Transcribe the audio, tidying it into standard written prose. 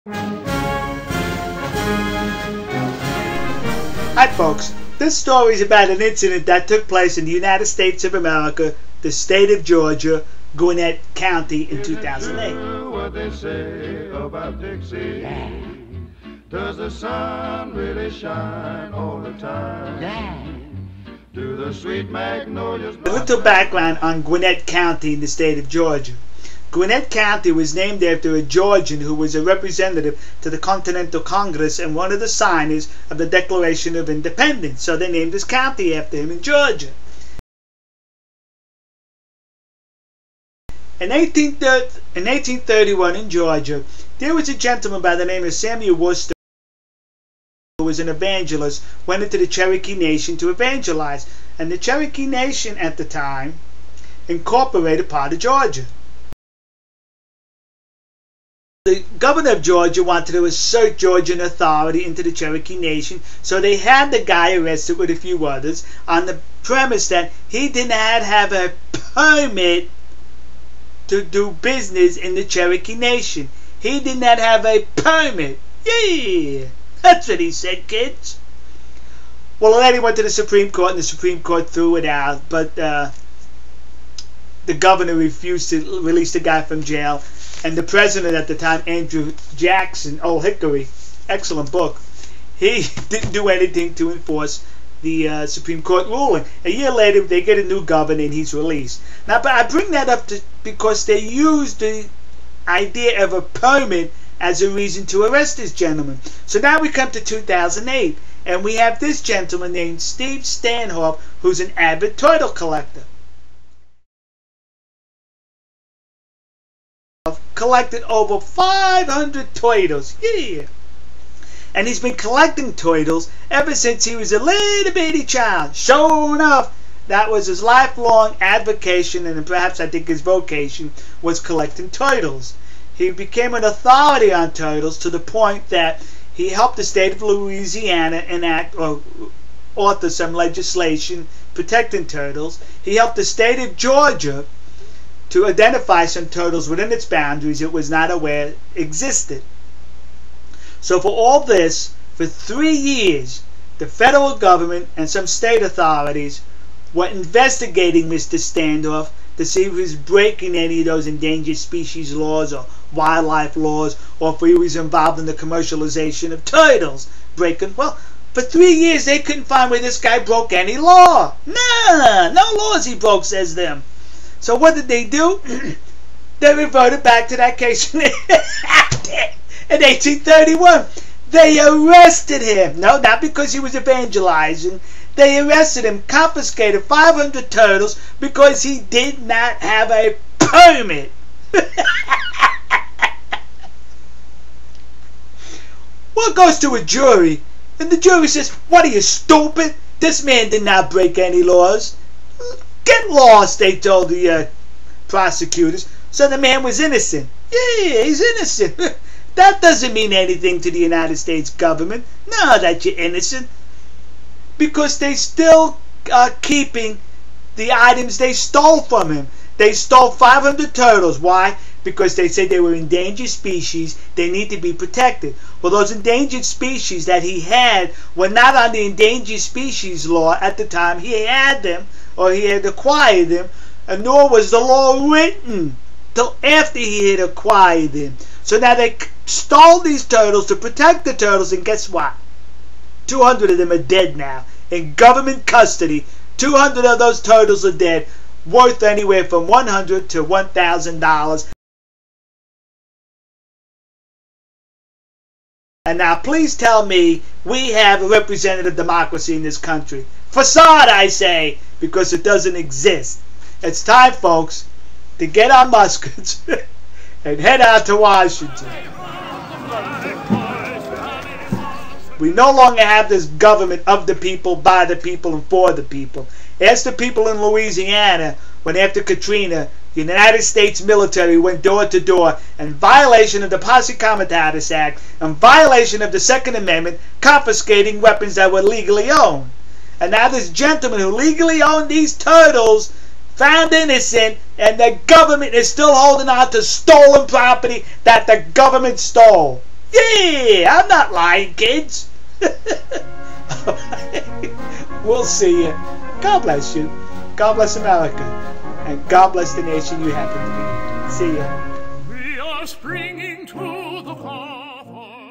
Hi folks, this story is about an incident that took place in the United States of America, the state of Georgia, Gwinnett County in 2008. What they say about Dixie? Does the sun really shine all the time? Do the sweet magnolias... A little background on Gwinnett County in the state of Georgia. Gwinnett County was named after a Georgian who was a representative to the Continental Congress and one of the signers of the Declaration of Independence. So they named this county after him in Georgia. In 1831 in Georgia, there was a gentleman by the name of Samuel Worcester who was an evangelist, went into the Cherokee Nation to evangelize. And the Cherokee Nation at the time incorporated part of Georgia. The governor of Georgia wanted to assert Georgian authority into the Cherokee Nation, so they had the guy arrested with a few others on the premise that he did not have a permit to do business in the Cherokee Nation. He did not have a permit. Yeah, that's what he said, kids. Well, the lady went to the Supreme Court, and the Supreme Court threw it out, but the governor refused to release the guy from jail. And the president at the time, Andrew Jackson, Old Hickory, excellent book, he didn't do anything to enforce the Supreme Court ruling. A year later, they get a new governor and he's released. Now, but I bring that up because they used the idea of a permit as a reason to arrest this gentleman. So now we come to 2008, and we have this gentleman named Steve Santhuff, who's an avid turtle collector. Collected over 500 turtles. Yeah. And he's been collecting turtles ever since he was a little bitty child. Sure enough, that was his lifelong avocation, and perhaps I think his vocation was collecting turtles. He became an authority on turtles to the point that he helped the state of Louisiana enact or author some legislation protecting turtles. He helped the state of Georgia to identify some turtles within its boundaries it was not aware existed. So for all this, for 3 years, the federal government and some state authorities were investigating Mr. Santhuff to see if he was breaking any of those endangered species laws or wildlife laws, or if he was involved in the commercialization of turtles. Well, for 3 years they couldn't find where this guy broke any law. Nah, no laws he broke, says them. So what did they do? They reverted back to that case in 1831. They arrested him. No, not because he was evangelizing. They arrested him, confiscated 500 turtles because he did not have a permit. Well, it goes to a jury, and the jury says, "What are you, stupid? This man did not break any laws." Get lost, they told the prosecutors. So the man was innocent. Yeah, he's innocent. That doesn't mean anything to the United States government. No, that you're innocent. Because they still are keeping the items they stole from him. They stole 500 turtles. Why? Because they said they were endangered species. They need to be protected. Well, those endangered species that he had were not on the endangered species law at the time he had them, or he had acquired them, and nor was the law written till after he had acquired them. So now they stole these turtles to protect the turtles, and guess what? 200 of them are dead now, in government custody. 200 of those turtles are dead, worth anywhere from $100 to $1,000. And now please tell me we have a representative democracy in this country. Facade, I say, because it doesn't exist. It's time, folks, to get our muskets and head out to Washington. We no longer have this government of the people, by the people, and for the people. Ask the people in Louisiana when after Katrina, the United States military went door to door in violation of the Posse Comitatus Act, in violation of the Second Amendment, confiscating weapons that were legally owned. And now this gentleman who legally owned these turtles, found innocent, and the government is still holding on to stolen property that the government stole. Yeah, I'm not lying, kids. We'll see you. God bless you. God bless America. And God bless the nation you happen to be in. See ya. We are springing to the far, far